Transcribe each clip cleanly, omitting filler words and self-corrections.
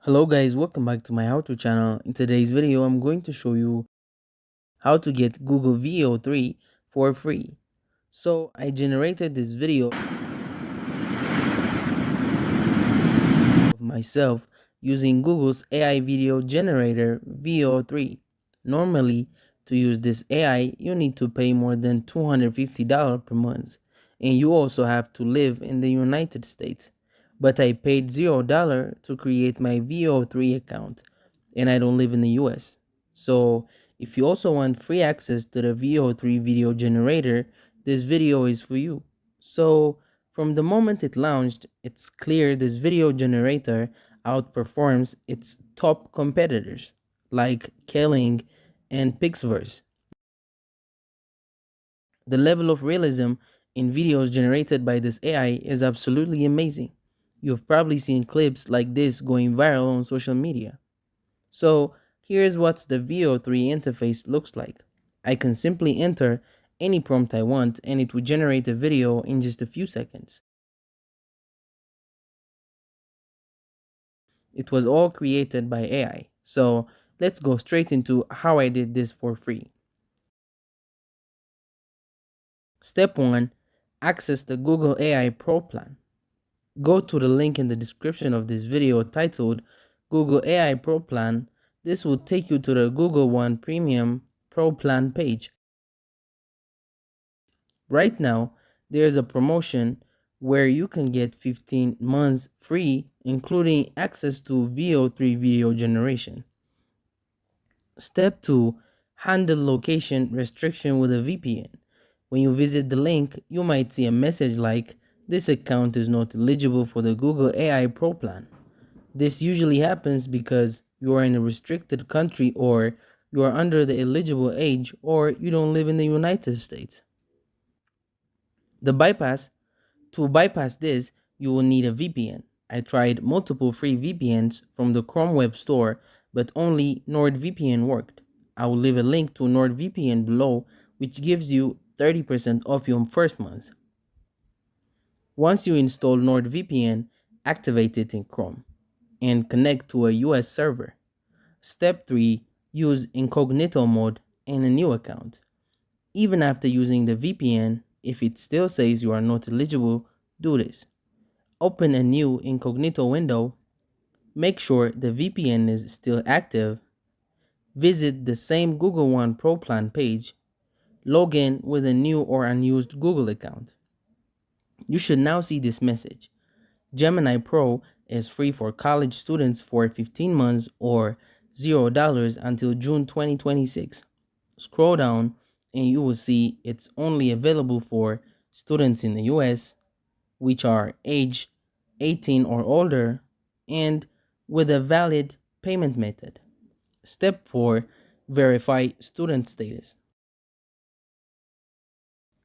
Hello guys, welcome back to my how-to channel. In today's video, I'm going to show you how to get Google VEO3 for free. So I generated this video of myself using Google's AI video generator VEO3. Normally, to use this AI, you need to pay more than $250 per month, and you also have to live in the United States. But I paid $0 to create my VEO3 account, and I don't live in the US. So, if you also want free access to the VEO3 video generator, this video is for you. So, from the moment it launched, it's clear this video generator outperforms its top competitors like Kelling and Pixverse. The level of realism in videos generated by this AI is absolutely amazing. You've probably seen clips like this going viral on social media. So here's what the VEO3 interface looks like. I can simply enter any prompt I want and it will generate a video in just a few seconds. It was all created by AI. So let's go straight into how I did this for free. Step 1. Access the Google AI Pro plan. Go to the link in the description of this video titled Google AI Pro plan. This will take you to the Google One Premium Pro plan page. Right now, there's a promotion where you can get 15 months free, including access to VEO3 video generation. Step 2. Handle location restriction with a VPN. When you visit the link, you might see a message like, "This account is not eligible for the Google AI Pro plan." This usually happens because you are in a restricted country, or you are under the eligible age, or you don't live in the United States. To bypass this, you will need a VPN. I tried multiple free VPNs from the Chrome Web Store, but only NordVPN worked. I will leave a link to NordVPN below, which gives you 30% off your first month. Once you install NordVPN, activate it in Chrome and connect to a US server. Step 3. Use incognito mode in a new account. Even after using the VPN, if it still says you are not eligible, do this. Open a new incognito window. Make sure the VPN is still active. Visit the same Google One Pro plan page. Log in with a new or unused Google account. You should now see this message. Gemini Pro is free for college students for 15 months or $0 until June 2026. Scroll down and you will see it's only available for students in the US, which are age 18 or older, and with a valid payment method. Step 4. Verify student status.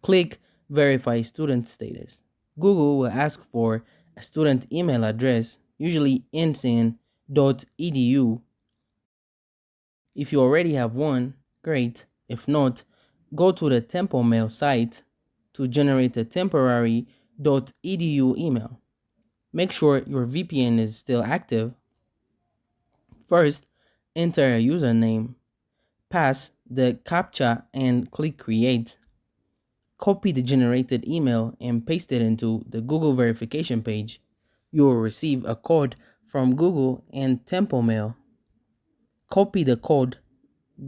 Click Verify Student Status. Google will ask for a student email address, usually ensign.edu. If you already have one, great. If not, go to the Temple Mail site to generate a temporary .edu email. Make sure your VPN is still active. First, enter a username, pass the CAPTCHA and click Create. Copy the generated email and paste it into the Google verification page. You will receive a code from Google and Temple Mail. Copy the code,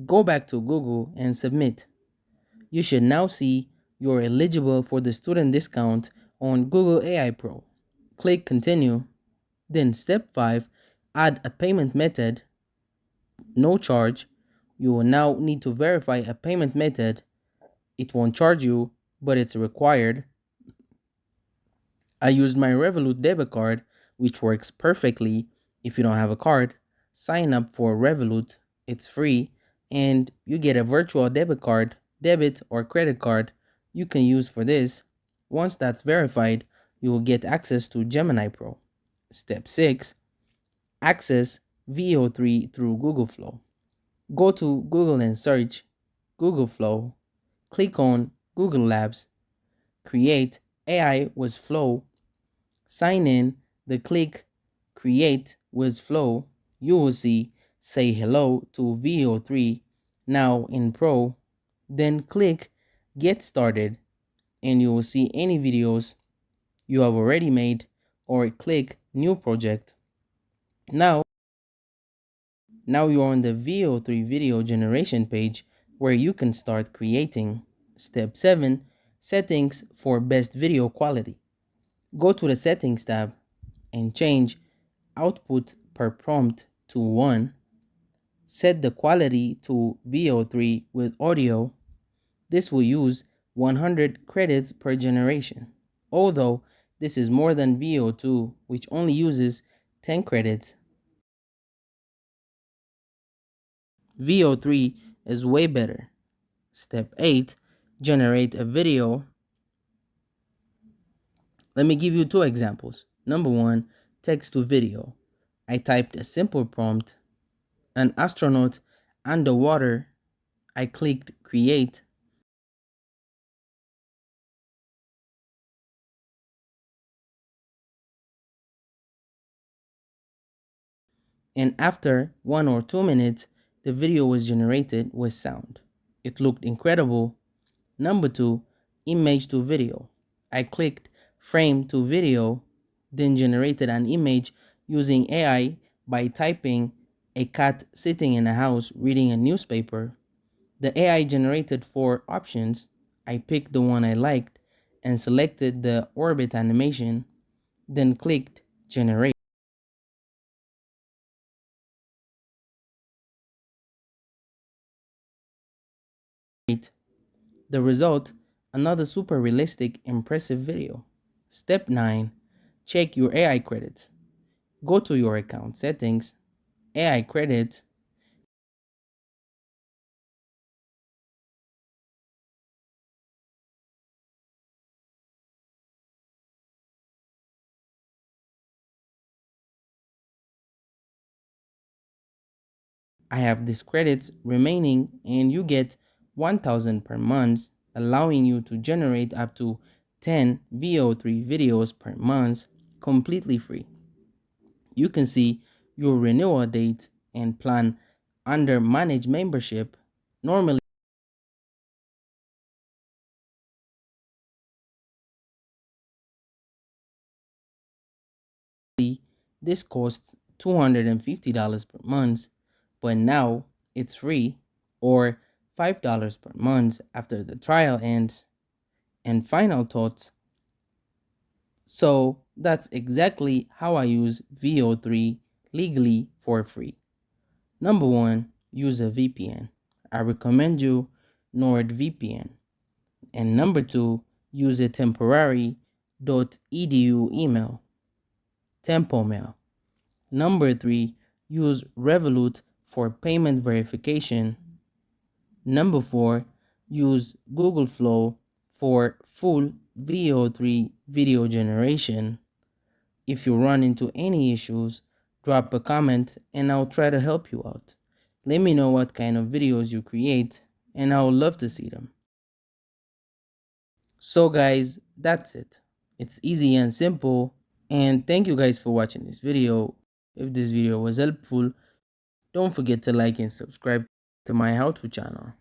go back to Google and submit. You should now see you're eligible for the student discount on Google AI Pro. Click Continue. Then step 5, add a payment method. No charge. You will now need to verify a payment method. It won't charge you, but it's required. I used my Revolut debit card, which works perfectly. If you don't have a card, sign up for Revolut. It's free, and you get a virtual debit card, debit or credit card you can use for this. Once that's verified, you will get access to Gemini Pro. Step 6. Access VEO3 through Google Flow. Go to Google and search Google Flow. Click on Google Labs. Create AI with Flow. Sign in, click Create with Flow. you will see say hello to VEO3 now in Pro, then click get started and you will see any videos you have already made, or click new project. Now you're on the VEO3 video generation page where you can start creating. Step 7, settings for best video quality. Go to the settings tab and change output per prompt to 1. Set the quality to VEO3 with audio. This will use 100 credits per generation, although this is more than VEO2, which only uses 10 credits. VEO3 is way better. Step 8, generate a video. Let me give you 2 examples. Number 1, text to video. I typed a simple prompt, an astronaut underwater. I clicked create. And after 1 or 2 minutes, the video was generated with sound. It looked incredible. Number 2, image to video. I clicked frame to video, then generated an image using AI by typing a cat sitting in a house reading a newspaper. The AI generated 4 options. I picked the one I liked and selected the orbit animation, then clicked generate. The result, another super realistic, impressive video. Step 9, check your AI credits. Go to your account settings, AI credits. I have these credits remaining and you get 1000 per month, allowing you to generate up to 10 VEO3 videos per month completely free. You can see your renewal date and plan under manage membership. Normally, this costs $250 per month, but now it's free, or $5 per month after the trial ends. And final thoughts. So that's exactly how I use VEO3 legally for free. Number 1, use a VPN. I recommend you NordVPN. And number 2, use a temporary .edu email, Tempo Mail. Number 3, use Revolut for payment verification. Number 4, use Google Flow for full VEO3 video generation. If you run into any issues, drop a comment and I'll try to help you out. Let me know what kind of videos you create and I would love to see them. So guys, that's it. It's easy and simple. And thank you guys for watching this video. If this video was helpful, don't forget to like and subscribe to my how-to channel.